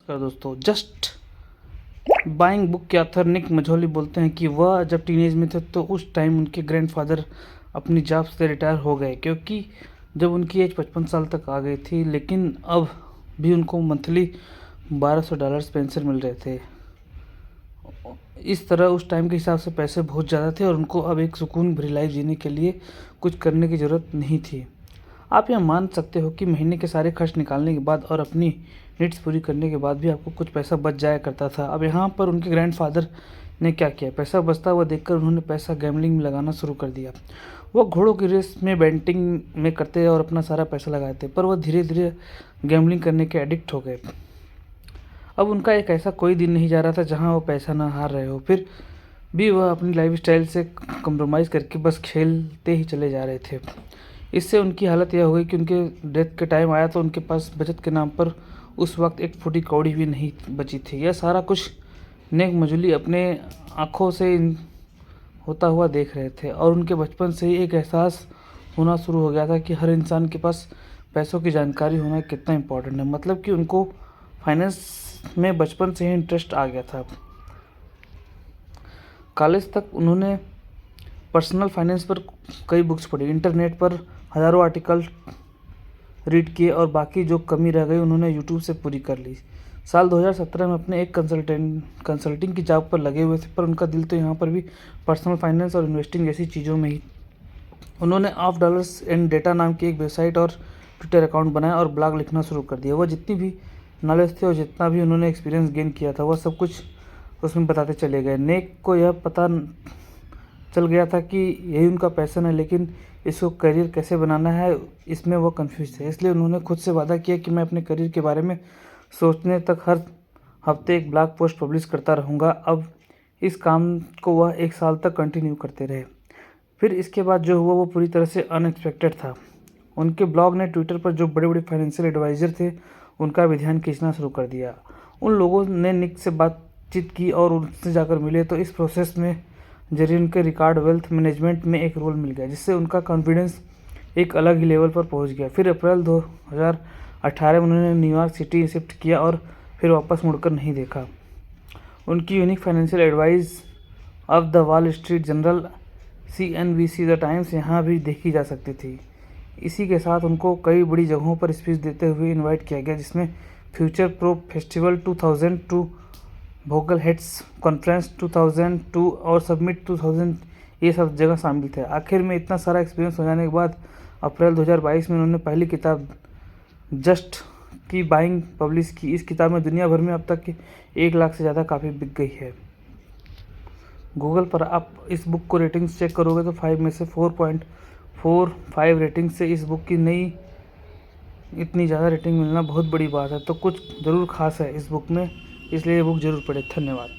नमस्कार दोस्तों। Just buying book के ऑथर निक मझौली बोलते हैं कि वह जब टीनेज में थे तो उस टाइम उनके ग्रैंडफादर अपनी जॉब से रिटायर हो गए, क्योंकि जब उनकी एज 55 साल तक आ गई थी, लेकिन अब भी उनको मंथली $1200 पेंशन मिल रहे थे। इस तरह उस टाइम के हिसाब से पैसे बहुत ज़्यादा थे और उनको अब एक सुकून भरी लाइफ जीने के लिए कुछ करने की ज़रूरत नहीं थी। आप यह मान सकते हो कि महीने के सारे खर्च निकालने के बाद और अपनी नीड्स पूरी करने के बाद भी आपको कुछ पैसा बच जाया करता था। अब यहाँ पर उनके ग्रैंडफादर ने क्या किया, पैसा बचता हुआ देखकर उन्होंने पैसा गैम्बलिंग में लगाना शुरू कर दिया। वो घोड़ों की रेस में बेटिंग में करते और अपना सारा पैसा लगाते, पर वह धीरे धीरे गैम्बलिंग करने के एडिक्ट हो गए। अब उनका एक ऐसा कोई दिन नहीं जा रहा था जहाँ वो पैसा ना हार रहे हो, फिर भी वह अपनी लाइफस्टाइल से कम्प्रोमाइज़ करके बस खेलते ही चले जा रहे थे। इससे उनकी हालत यह हो गई कि उनके डेथ के टाइम आया तो उनके पास बचत के नाम पर उस वक्त एक फूटी कौड़ी भी नहीं बची थी। यह सारा कुछ नेक मजूली अपने आँखों से होता हुआ देख रहे थे और उनके बचपन से ही एक एहसास होना शुरू हो गया था कि हर इंसान के पास पैसों की जानकारी होना कितना इम्पोर्टेंट है। मतलब कि उनको फाइनेंस में बचपन से ही इंटरेस्ट आ गया था। कॉलेज तक उन्होंने पर्सनल फाइनेंस पर कई बुक्स पढ़ी, इंटरनेट पर हज़ारों आर्टिकल रीड किए और बाकी जो कमी रह गई उन्होंने यूट्यूब से पूरी कर ली। साल 2017 में अपने एक कंसल्टिंग की जॉब पर लगे हुए थे, पर उनका दिल तो यहाँ पर भी पर्सनल फाइनेंस और इन्वेस्टिंग जैसी चीज़ों में ही। उन्होंने ऑफ डॉलर्स एंड डेटा नाम की एक वेबसाइट और ट्विटर अकाउंट बनाया और ब्लॉग लिखना शुरू कर दिया। वह जितनी भी नॉलेज थे और जितना भी उन्होंने एक्सपीरियंस गेन किया था वह सब कुछ उसमें बताते चले गए। नेक को यह पता चल गया था कि यही उनका पैशन है, लेकिन इसको करियर कैसे बनाना है इसमें वो कंफ्यूज थे। इसलिए उन्होंने खुद से वादा किया कि मैं अपने करियर के बारे में सोचने तक हर हफ्ते एक ब्लॉग पोस्ट पब्लिश करता रहूँगा। अब इस काम को वह 1 साल तक कंटिन्यू करते रहे। फिर इसके बाद जो हुआ वो पूरी तरह से अनएक्सपेक्टेड था। उनके ब्लॉग ने ट्विटर पर जो बड़े बड़े फाइनेंशियल एडवाइज़र थे उनका भी ध्यान खींचना शुरू कर दिया। उन लोगों ने निक से बातचीत की और उनसे जाकर मिले, तो इस प्रोसेस में जरिए उनके रिकॉर्ड वेल्थ मैनेजमेंट में एक रोल मिल गया, जिससे उनका कॉन्फिडेंस एक अलग ही लेवल पर पहुंच गया। फिर अप्रैल 2018 में उन्होंने न्यूयॉर्क सिटी शिफ्ट किया और फिर वापस मुड़कर नहीं देखा। उनकी unique financial advice of the wall street journal CNBC the times यहाँ भी देखी जा सकती थी। इसी के साथ उनको कई बड़ी जगहों पर स्पीच देते हुए इनवाइट किया गया, जिसमें future pro festival 2002, vocal heads conference 2002 और सबमिट 2000, ये सब जगह शामिल थे। आखिर में इतना सारा एक्सपीरियंस हो जाने के बाद अप्रैल 2022 में उन्होंने पहली किताब जस्ट की बाइंग पब्लिश की। इस किताब में दुनिया भर में अब तक 1 लाख से ज़्यादा कापी बिक गई है। गूगल पर आप इस बुक को रेटिंग्स चेक करोगे तो 5 में से 4.45 रेटिंग से इस बुक की नई इतनी ज़्यादा रेटिंग मिलना बहुत बड़ी बात है। तो कुछ ज़रूर खास है इस बुक में, इसलिए ये बुक ज़रूर पढ़ें। धन्यवाद।